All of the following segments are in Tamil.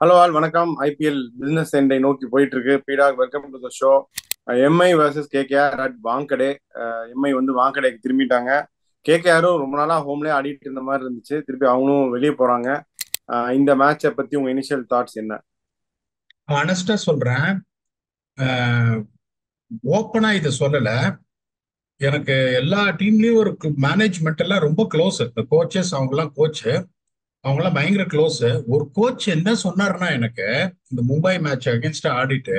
ஹலோ ஆல் வணக்கம். ஐபிஎல் பிசினஸ் எண்டை நோக்கி போயிட்டு இருக்கு. பீடாக் welcome to the show. MI versus KKR at Wankhede. MI வந்து வாங்கடைக்கு திரும்பிட்டாங்க. கேகேஆரும் ரொம்ப நாளா ஹோம்லேயே ஆடிட்டு இருந்த மாதிரி இருந்துச்சு. திருப்பி அவங்களும் வெளியே போறாங்க. இந்த மேட்சை பத்தி உங்க இனிஷியல் தாட்ஸ் என்ன? ஆனஸ்டா சொல்றேன். ஓப்பனா இதை சொல்லல. எனக்கு எல்லா டீம்லயும் ஒரு மேனேஜ்மெண்ட் எல்லாம் ரொம்ப க்ளோஸ். இந்த கோச்சஸ் அவங்கெல்லாம் அவங்கெல்லாம் பயங்கர க்ளோஸ். ஒரு கோச் என்ன சொன்னாருன்னா, எனக்கு இந்த மும்பை மேட்ச் அகேன்ஸ்டா ஆடிட்டு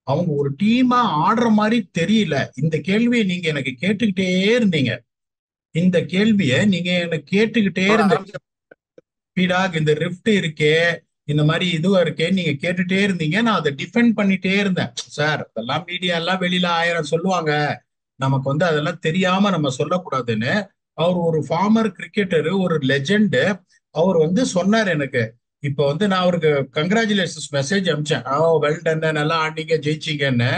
அவங்க ஒரு டீமா ஆடுற மாதிரி தெரியல. இந்த கேள்வியை நீங்க எனக்கு கேட்டுக்கிட்டே இருந்தீங்க. இந்த கேள்வியை நீங்க எனக்கு கேட்டுக்கிட்டே இருந்த ஆரம்பிச்ச பீடாக், இந்த ரிஃப்ட் இருக்கே, இந்த மாதிரி இதுவா இருக்கே, நீங்க கேட்டுட்டே இருந்தீங்க. நான் அதை டிஃபெண்ட் பண்ணிட்டே இருந்தேன். சார், அதெல்லாம் மீடியா எல்லாம் வெளியில 1000 சொல்லுவாங்க, நமக்கு வந்து அதெல்லாம் தெரியாம நம்ம சொல்லக்கூடாதுன்னு. அவர் ஒரு ஃபார்மர் கிரிக்கெட்டரு, ஒரு லெஜெண்ட். அவர் வந்து சொன்னார் எனக்கு. இப்ப வந்து நான் அவருக்கு கங்க்ராச்சுலேஷன்ஸ் மெசேஜ் அனுப்பிச்சேன். வெல் டன், நல்லா ஆடிங்க, ஜெயிச்சிங்கன்னு.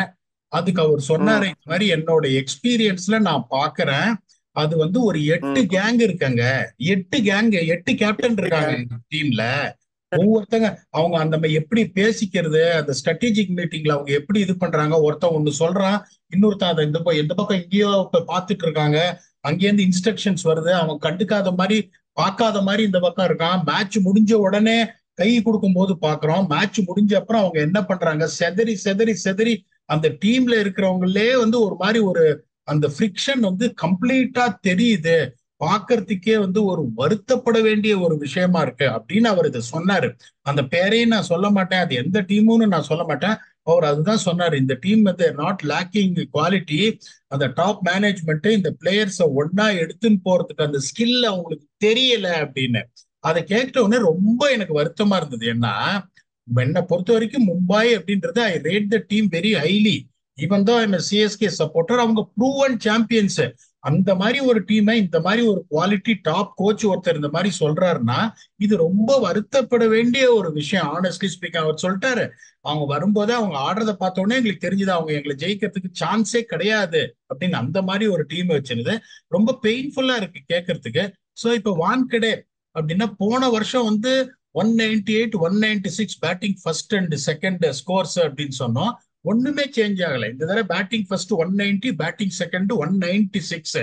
அதுக்கு அவர் சொன்னாரு, ம், இந்த மாதிரி என்னோட எக்ஸ்பீரியன்ஸ்ல நான் பாக்குறேன். அது வந்து ஒரு 8 ம். கேங் இருக்காங்க. 8 கேப்டன் இருக்காங்க இந்த டீம்ல. ஒவ்வொருத்தங்க அவங்க அந்த மாதிரி எப்படி பேசிக்கிறது, அந்த ஸ்ட்ராட்டஜிக் மீட்டிங்ல அவங்க எப்படி இது பண்றாங்க. ஒருத்தன் ஒண்ணு சொல்றான், இன்னொருத்தன் அதை இந்த பக்கம் எங்கேயோ பார்த்துட்டு இருக்காங்க. அங்கேருந்து இன்ஸ்ட்ரக்ஷன்ஸ் வருது, அவன் கண்டுக்காத மாதிரி பார்க்காத மாதிரி இந்த பக்கம் இருக்கான். மேட்ச் முடிஞ்ச உடனே கை கொடுக்கும் போது பாக்குறோம். மேட்ச் முடிஞ்ச அப்புறம் அவங்க என்ன பண்றாங்க, செதறி செதறி செதறி அந்த டீம்ல இருக்கிறவங்களே வந்து ஒரு மாதிரி ஒரு அந்த ஃப்ரிக்ஷன் வந்து கம்ப்ளீட்டா தெரியுது. பார்க்கறதுக்கே வந்து ஒரு வருத்தப்பட வேண்டிய ஒரு விஷயமா இருக்கு அப்படின்னு அவர் இதை சொன்னாரு. அந்த பேரையும் நான் சொல்ல மாட்டேன், அது எந்த டீமுன்னு நான் சொல்ல மாட்டேன். அவர் அதுதான் சொன்னாரு. இந்த டீம் வந்து நாட் லேக்கிங் குவாலிட்டி. அந்த டாப் மேனேஜ்மெண்ட் இந்த பிளேயர்ஸை ஒன்னா எடுத்துன்னு போறதுக்கு அந்த ஸ்கில் அவங்களுக்கு தெரியல அப்படின்னு. அதை கேட்ட உடனே ரொம்ப எனக்கு வருத்தமா இருந்தது. ஏன்னா, என்னை பொறுத்த வரைக்கும் மும்பை அப்படின்றது, I rate the team very highly. Even though I'm CSK supporter. அவங்க ப்ரூவன் சாம்பியன்ஸ். அந்த மாதிரி ஒரு டீமை, இந்த மாதிரி ஒரு குவாலிட்டி டாப் கோச் ஒருத்தர் இந்த மாதிரி சொல்றாருன்னா, இது ரொம்ப வருத்தப்பட வேண்டிய ஒரு விஷயம். ஆனஸ்ட்லி ஸ்பீக்கிங், அவர் சொல்லிட்டாரு. அவங்க வரும்போதே அவங்க ஆடுறத பார்த்த உடனே எங்களுக்கு தெரிஞ்சது அவங்க எங்களை ஜெயிக்கிறதுக்கு சான்ஸே கிடையாது அப்படின்னு. அந்த மாதிரி ஒரு டீம் வச்சிருந்தது. ரொம்ப பெயின்ஃபுல்லா இருக்கு கேட்கறதுக்கு. ஸோ இப்போ வான்கடே அப்படின்னா, போன வருஷம் வந்து 198 196 batting first and second scores அப்படின்னு சொன்னோம். ஒண்ணுமே சேஞ்ச் ஆகல. இந்த தடவை பேட்டிங் ஃபர்ஸ்ட் 190, பேட்டிங் செகண்ட் 196.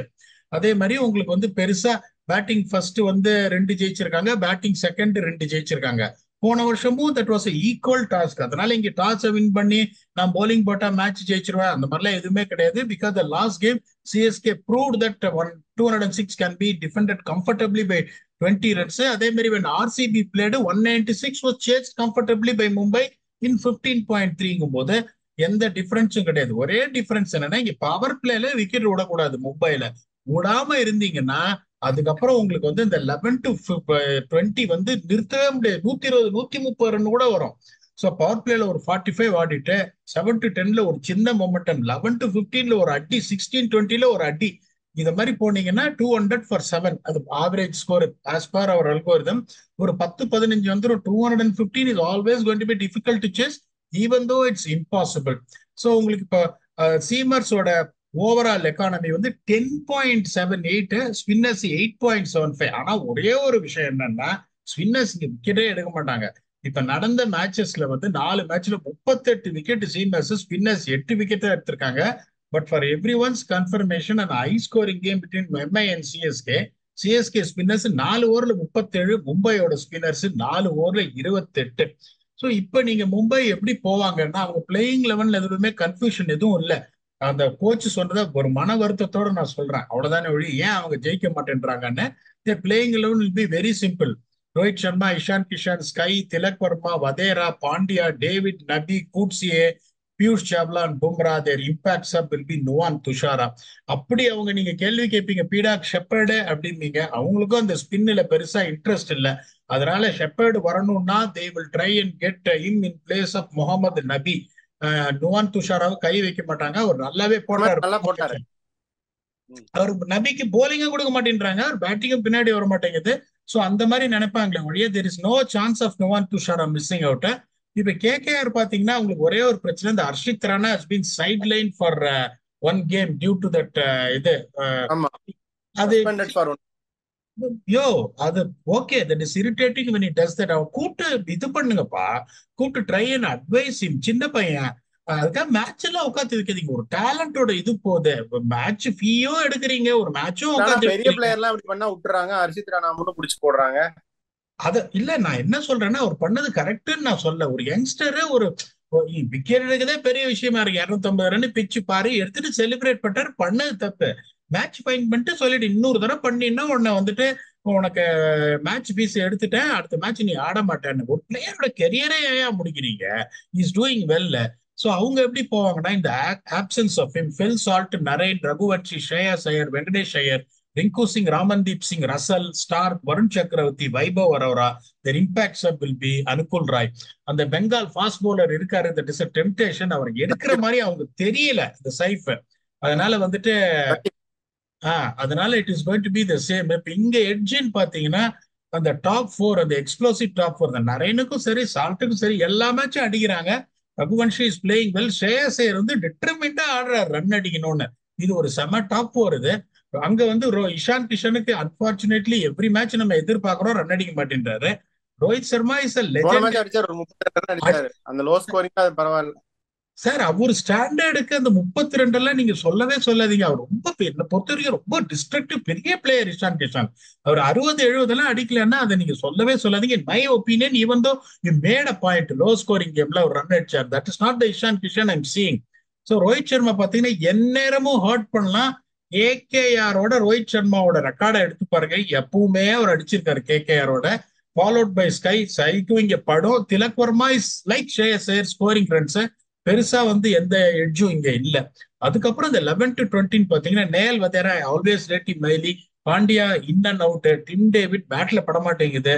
அதே மாதிரி உங்களுக்கு வந்து பெருசா பேட்டிங் ஃபர்ஸ்ட் வந்து 2 ஜெயிச்சிருக்காங்க, பேட்டிங் செகண்ட் 2 ஜெயிச்சிருக்காங்க. போன வருஷமும் தட் வாஸ் ஈக்குவல் டாஸ்க். அதனால இங்க டாஸ் வின் பண்ணி நான் போலிங் போட்டா மேட்ச் ஜெயிச்சிருவேன் அந்த மாதிரிலாம் எதுவுமே கிடையாது. Because the last game CSK proved that 206 can be defended comfortably by 20 runs. அதே மாதிரி when RCB played 196 was chased comfortably by Mumbai in 15.3ங்கும் போது எந்த டிஃபரன்ஸும் கிடையாது. ஒரே டிஃபரன்ஸ் என்னன்னா, இங்க பவர் பிளேல விக்கெட் விடக்கூடாது. மும்பைல விடாம இருந்தீங்கன்னா அதுக்கப்புறம் உங்களுக்கு வந்து இந்த 11 to 20 வந்து நிறுத்தவே முடியாது. 120 130 ரன் கூட வரும். ஸோ பவர் பிளேல ஒரு 45 ஆடிட்டு 7 to 10ல ஒரு சின்ன மொமெண்டம், 11 to 15ல ஒரு அடி, 16-20ல ஒரு அடி, இந்த மாதிரி போனீங்கன்னா 200 for 7 அது average score as per our algorithm. ஒரு 10-15 வந்துடும். 215 is always going to be difficult to chase, even though it's impossible. So உங்களுக்கு இப்போ சீமர்ஸோட ஓவரால் எக்கானமி வந்து 10.78, ஸ்பின்னர்ஸ் 8.75. ஆனா ஒரே ஒரு விஷயம் என்னன்னா, ஸ்பின்னர்ஸ் இங்க விக்கெட்டே எடுக்க மாட்டாங்க. இப்ப நடந்த மேட்சஸ்ல வந்து 4 மேட்ச்ல 38 விக்கெட் சீமர்ஸ், ஸ்பின்னர்ஸ் 8 விக்கெட் எடுத்திருக்காங்க. But for every once confirmation, அந்த high scoring game between MI and CSK, CSK spinners 4 ஓவர்ல 37, மும்பையோட ஸ்பின்னர்ஸ் 4 ஓவர்ல 28. ஸோ இப்போ நீங்க மும்பை எப்படி போவாங்கன்னா, அவங்க பிளேயிங் லெவன்ல எதுவுமே கன்ஃபியூஷன் எதுவும் இல்லை. அந்த கோச் சொன்னதை ஒரு மன வருத்தத்தோட நான் சொல்றேன். அவ்வளவுதானே ஒழி, ஏன் அவங்க ஜெயிக்க மாட்டேன்றாங்கன்னு. Playing eleven will be very simple. Rohit Sharma, Ishan Kishan, SKY, Tilak Varma, Vadhera, Pandya, David, Nabi, Coetzee, Piyush Chawla and Bumrah. Their impact sub will be Nuwan, Thushara. அப்படி அவங்க நீங்க கேள்வி கேட்பீங்க, பீடாக் ஷெப்பர்டு அப்படின்னீங்க. அவங்களுக்கும் அந்த ஸ்பின்ல பெருசா இன்ட்ரெஸ்ட் இல்லை. அதனால ஷெப்பர்டு வரணும்னா they will try and get in in place of Mohammad Nabi. Nuwan துஷாராவை கை வைக்க மாட்டாங்க. அவர் நல்லாவே போட்டாரு. நல்லா போட்டாரு. ம். அவர் நபிக்கு போலிங்கும் கொடுக்க மாட்டேன்றாங்க, அவர் பேட்டிங்கும் பின்னாடி வர மாட்டேங்குது. சோ அந்த மாதிரி நினைப்பாங்களே ஒழிய, there is no chance of Nuwan Thushara missing out. இப்ப கேகேஆர் பாத்தீங்கன்னா உங்களுக்கு ஒரே ஒரு பிரச்சனை, இந்த Harshit Rana has been side line for one game due to that இது. ஆமா, அது சஸ்பெண்டட் ஃபார் ஒன். யோ அது okay, that is irritating when he does that. அவன் கூப்பிட்டு இது பண்ணுங்கப்பா, கூப்பிட்டு ட்ரை அண்ட் அட்வைஸ் him. சின்ன பையன், அதுக்காக மேட்ச் எல்லாம் உட்காந்து வைக்கிறீங்க. ஒரு டேலண்டோட இது போகுது. மேட்ச் ஃபீயோ எடுக்கிறீங்க, ஒரு மேட்சும் ஆனா உட்காந்து பெரிய வைக்கிறீங்க. பிளேயர் எல்லாம் இப்படி பண்ணா விட்டுறாங்க, ஹர்ஷித் ராணா மட்டும் புடிச்சு போடுறாங்க. அத இல்ல, நான் என்ன சொல்றேன்னா அவர் பண்ணது கரெக்ட்னு நான் சொல்ல. ஒரு யங்ஸ்டர் ஒரு விக்கெட் எடுக்கதே பெரிய விஷயமா இருக்கு. 250 ரன் பிச்சு பாரு எடுத்துட்டு செலிப்ரேட் பண்ணாரு, பண்ணது தப்பு. மேட்ச் ஃபைன் பண்ணிட்டு சொல்லிட்டு இன்னொரு தடவை பண்ணினா உன்னை வந்துட்டு உனக்கு மேட்ச் ஃபீஸ் எடுத்துட்டேன், அடுத்த மேட்ச் நீ ஆட மாட்டேன்னு. ஒரு பிளேயரோட கெரியரே ஏன் முடிக்கிறீங்க? Is doing well. சோ அவங்க எப்படி போவாங்கன்னா, இந்த options of him, Phil Salt, Narine, Raghuvanshi, Shreyas Iyer, Venkatesh Iyer, Rinku Singh, Ramandeep Singh, Russell, Starc, Varun Chakravarthy, Vaibhav Arora, their impact sub will be Anukul Roy. அந்த பெங்கால் ஃபாஸ்ட் பவுலர் இருக்காரு, தட் இஸ் a temptation. அவர் எடுக்கிற மாதிரி அவங்க தெரியல இந்த சைஃப். அதனால வந்துட்டு அதனால it is going to be the same. இப்ப இங்க எட்ஜின்னு பாத்தீங்கன்னா அந்த டாப் ஃபோர், அந்த எக்ஸ்ப்ளோசிவ் டாப் ஃபோர், அந்த நரேனுக்கும் சரி சால்ட்டுக்கும் சரி எல்லா மேட்சும் அடிக்கிறாங்க. Raghuvanshi is playing well. Shreyas Iyer வந்து டிட்டர்மிண்டா ஆடுறாரு ரன் அடிக்கணும்னு. இது ஒரு செம டாப் ஃபோர் இது. அங்க வந்து இஷான் கிஷனுக்கு அன்பார்ச்சுனேட்லி எவ்ரி மேட்ச் நம்ம எதிர்பார்க்கிறோம், ரன் அடிக்க மாட்டேன்றாரு. ரோஹித் சர்மா இஸ் அ போன லெஜெண்ட். மேட்ச் அடிச்சாரு, ஒரு 32 ரன் அடிச்சாரு. அந்த லோ ஸ்கோரிங் அது பரவாயில்ல சார் அவர் ஸ்டாண்டர்டுக்கு அந்த 32 எல்லாம் நீங்க சொல்லவே சொல்லாதீங்க. அவர் ரொம்ப என்ன பொறுத்த வரைக்கும் ரொம்ப டிஸ்ட்ரக்டிவ் பெரிய பிளேயர் இஷான் கிஷான். அவர் 60-70 எல்லாம் அடிக்கலன்னா அதை நீங்க சொல்லவே சொல்லாதீங்க. My opinion, even though you made a point, low scoring கேம்ல ஒரு ரன் அடிச்சார், that is not the Ishan Kishan I'm seeing. So Rohit Sharma பாத்தீங்கன்னா எந்நேரமும் ஹர்ட் பண்ணலாம். கேகேஆரோட ரோஹித் சர்மாவோட ரெக்கார்டை எடுத்து பாருங்க, எப்பவுமே அவர் அடிச்சிருக்காரு கேகேஆரோட. ஃபாலோட் பை ஸ்கைக்கும் இங்க படம். Tilak Varma is like Shreyas Iyer scoring runs, பெருசா வந்து எந்த எட்ஜும் இங்க இல்ல. அதுக்கப்புறம் இந்த 11 to 20 பாத்தீங்கன்னா நேல் வதேரா ஆல்வேஸ் ரேட்டி மைலி, Pandya in and out, Tim David பேட்ல பட மாட்டேங்குது,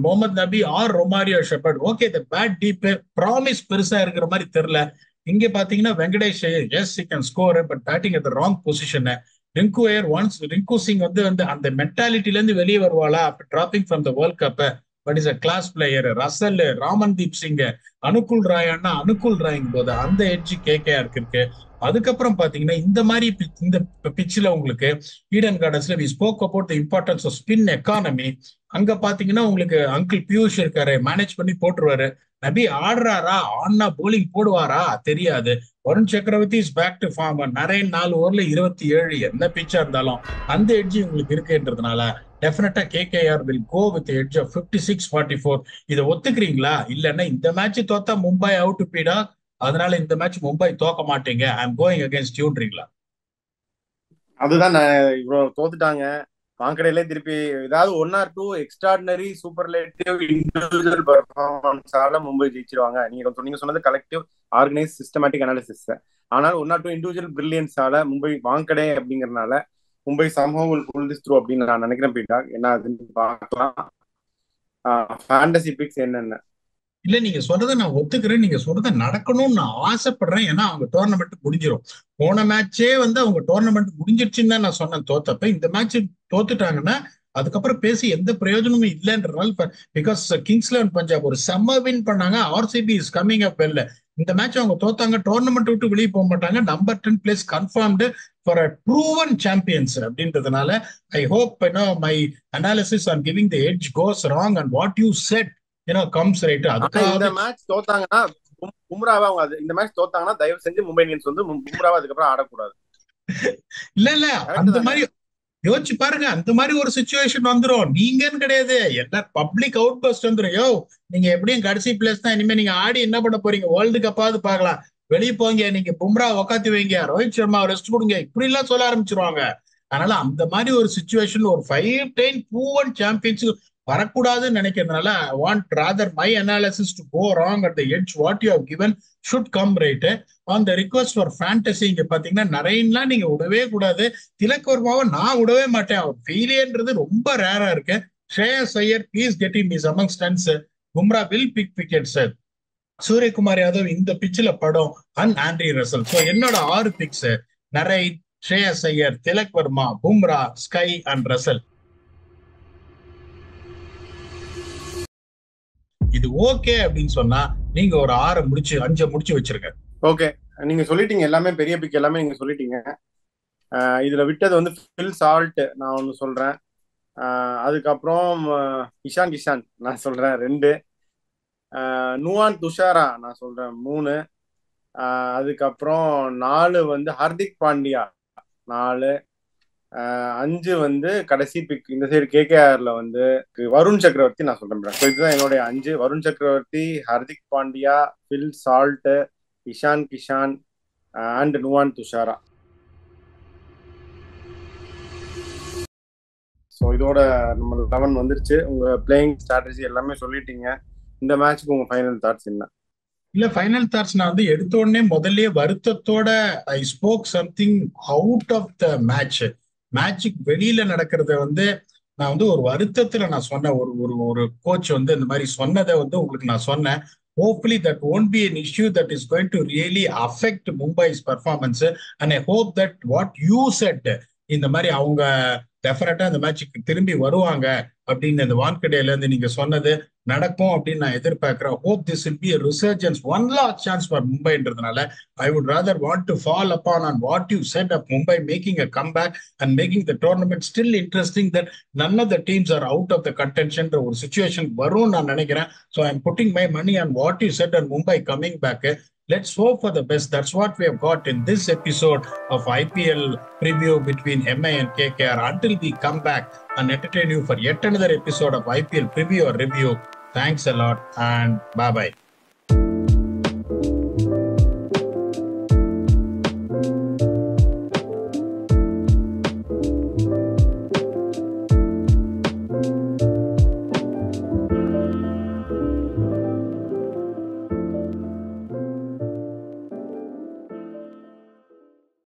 Mohammad Nabi or Romario Shepherd. Okay, இந்த பேட் டீப் ப்ராமிஸ் பெருசா இருக்கிற மாதிரி தெரியல. இங்க பாத்தீங்கன்னா Venkatesh yes he can score but batting at the wrong position. Rinku Iyer once, Rinku Singh வந்து வந்து அந்த மென்டாலிட்டில இருந்து வெளியே வருவாளா after dropping from the world cup, but is a class player. Russell, Ramandeep Singh, Anukul Rai அண்ணா அனுகுல் ராய்ங்கும் போது அந்த எட்ஜ் கேகேஆருக்கு இருக்கு. அதுக்கப்புறம் பாத்தீங்கன்னா இந்த மாதிரி இந்த பிச்சில் உங்களுக்கு ஈடன் கார்டன்ஸ்ல we spoke about the importance of spin economy. அங்க பாத்தீங்கன்னா உங்களுக்கு அங்கிள் பியூஷ் இருக்காரு, மேனேஜ் பண்ணி போட்டுருவாரு. நபி ஆடுறாரா, ஆனா போலிங் போடுவாரா தெரியாது. வருண் சக்கரவர்த்தி இஸ் பேக் டு ஃபார்ம். நிறைய 4 ஓவர்ல 27, என்ன பிச்சா இருந்தாலும் அந்த எட்ஜ் உங்களுக்கு இருக்குன்றதுனால definitely KKR will go with edge of 56-44. இதை ஒத்துக்கிறீங்களா? இல்லைன்னா இந்த மேட்ச் தோத்தா மும்பை அவுட் பீடா, அதனால இந்த மேட்ச் மும்பை தோக்க மாட்டீங்க, ஐ எம் கோயிங் அகைன்ஸ்ட் யூன்றீங்களா? அதுதான். நான் இவ்வளவு தோத்துட்டாங்க, வாங்கடையிலே திருப்பி ஏதாவது 1 or 2 எக்ஸ்ட்ராடினரி சூப்பர்லேட்டிவ் இண்டிவிஜுவல் பெர்ஃபார்மன்ஸால மும்பை ஜெயிச்சிருவாங்க. நீங்க சொன்னது கலெக்டிவ் ஆர்கனைஸ் சிஸ்டமேட்டிக் அனாலிசிஸ். ஆனால் 1 or 2 இண்டிவிஜுவல் பிரில்லியன்ஸால மும்பை வாங்கடை அப்படிங்கறதுனால Mumbai somehow will pull this through அப்படின்னு நான் நினைக்கிறேன். பீட்டா என்ன அதுன்னு பார்க்கலாம். ஃபேண்டசி பிக்ஸ் என்னென்ன? இல்ல, நீங்க சொல்றதை நான் ஒத்துக்கிறேன், நீங்க சொல்றதை நடக்கணும்னு நான் ஆசைப்படுறேன். ஏன்னா அவங்க டோர்னமெண்ட் முடிஞ்சிடும். போன மேட்சே வந்து அவங்க டோர்னமெண்ட் முடிஞ்சிருச்சுன்னு தான் நான் சொன்னேன் தோத்தப்ப. இந்த மேட்ச் தோத்துட்டாங்கன்னா அதுக்கப்புறம் பேசி எந்த பிரயோஜனமும் இல்லைன்றனால, பிகாஸ் கிங்ஸ் 11 பஞ்சாப் ஒரு செம்ம வின் பண்ணாங்க. ஆர்சிபி இஸ் கம்மிங் அப் வெல்ல. இந்த மேட்ச் அவங்க தோத்தாங்க, டோர்னமெண்ட் விட்டு வெளியே போக மாட்டாங்க. Number 10 place confirmed for a proven champions அப்படின்றதுனால I hope my analysis on giving the edge goes wrong and what you said comes right. ஆனா இந்த அதுக்காக மேட்ச் தோத்தாங்கன்னா பும்ராவா அவங்க இந்த மேட்ச் தோத்தாங்கன்னா தயவு செஞ்சு மும்பை இந்தியன்ஸ் வந்து பும்ராவா அதுக்கப்புறம் ஆடக்கூடாது. இல்ல இல்ல, கரெக்ட் அந்த தானே? மாதிரி யோசிச்சு பாருங்க. அந்த மாதிரி ஒரு சுச்சுவேஷன் வந்துரும். நீங்கன்னு கிடையாது, எல்லா பப்ளிக் அவுட் பஸ்ட் வந்துரும். யோ நீங்க எப்படியும் கடைசி பிளேஸ் தான், இனிமே நீங்க ஆடி என்ன பண்ண போறீங்க? வேர்ல்டு கப்பாவது பார்க்கலாம், வெளியே போங்க, நீங்க பும்ரா உக்காத்தி வைங்க, ரோஹித் சர்மா ரெஸ்ட் கொடுங்க, இப்படி எல்லாம் சொல்ல ஆரம்பிச்சிருவாங்க. அதனால அந்த மாதிரி ஒரு சுச்சுவேஷன் ஒரு 5 டைம் ப்ரூவன் சாம்பியன்ஸ் வரக்கூடாதுன்னு நினைக்கிறதுனால I want rather my analysis to go wrong at the edge. What you have given should come right. On the request for fantasy இங்க பாத்தீங்கன்னா நிறையலாம் நீங்க விடவே கூடாது. திலக் வர்மாவை நான் விடவே மாட்டேன். அவர் ஃபெயிலியர்ன்றது ரொம்ப ரேரா இருக்கு. Shreyas Iyer please get in is among ஸ்டன்ஸ். Bumrah will pick wickets. Suryakumar Yadav இந்த பிச்சில் படம் அண்ட் ஆண்ட்ரி ரசல். ஸோ என்னோட 6 picks Narine, Shreyas Iyer, Tilak Varma, Bumrah, SKY and Russell. இது ஓகே அப்படின்னு சொன்னா நீங்க ஒரு 6 முடிச்சு 5 முடிச்சு வச்சிருங்க. ஓகே, நீங்க சொல்லிட்டீங்க எல்லாமே, பெரிய பிக் எல்லாமே நீங்க சொல்லிட்டீங்க. இதுல விட்டது வந்து ஃபில் சால்ட். நான் ஒன்னு சொல்றேன், அதுக்கப்புறம் இஷான் கிஷான் நான் சொல்றேன் 2. நுவான் துஷாரா நான் சொல்றேன் 3. அதுக்கப்புறம் 4 வந்து ஹார்திக் பாண்டியா 4. 5 வந்து கடைசி பிக் இந்த சைடு கேகேஆர்ல வந்து வருண் சக்கரவர்த்தி நான் சொல்றேன். ஸோ இதுதான் என்னுடைய 5. Varun Chakravarthy, Hardik Pandya, Phil Salt, Ishan Kishan and Nuwan Thushara. So இதோட நம்ம 11 வந்துருச்சு. உங்க பிளேயிங் ஸ்ட்ராட்டஜி எல்லாமே சொல்லிட்டீங்க. இந்த மேட்ச்க்கு உங்க ஃபைனல் தாட்ஸ் என்ன? இல்ல, ஃபைனல் தாட்ஸ் நான் வந்து எடுத்த உடனே முதல்லயே வருத்தத்தோட I spoke something out of the மேட்சுக்கு வெளியில நடக்கிறத வந்து நான் வந்து ஒரு வருத்தத்துல நான் சொன்னேன். ஒரு ஒரு ஒரு கோச் வந்து இந்த மாதிரி சொன்னதை வந்து உங்களுக்கு நான் சொன்னேன். Hopefully that won't be an issue that is going to really affect Mumbai's performance, and I hope that what you said இந்த மாதிரி அவங்க டெஃபினட்டா இந்த மேட்சுக்கு திரும்பி வருவாங்க அப்படின்னு இந்த வான்கடையில இருந்து நீங்க சொன்னது நடக்கும் அப்படின்னு நான் எதிர்பார்க்கிறேன். Hope this will be a resurgence, one last chance for மும்பைன்றதுனால I would rather want to fall upon on what you said of Mumbai making a comeback and making the tournament still interesting, that none of the teams are out of the contention ஒரு சுச்சுவேஷன் வரும் நான் நினைக்கிறேன். So I'm putting my money on what you said on Mumbai coming back. Let's hope for the best. That's what we have got in this episode of IPL preview between MI and KKR. Until we come back and entertain you for yet another episode of IPL preview or review, thanks a lot and bye-bye.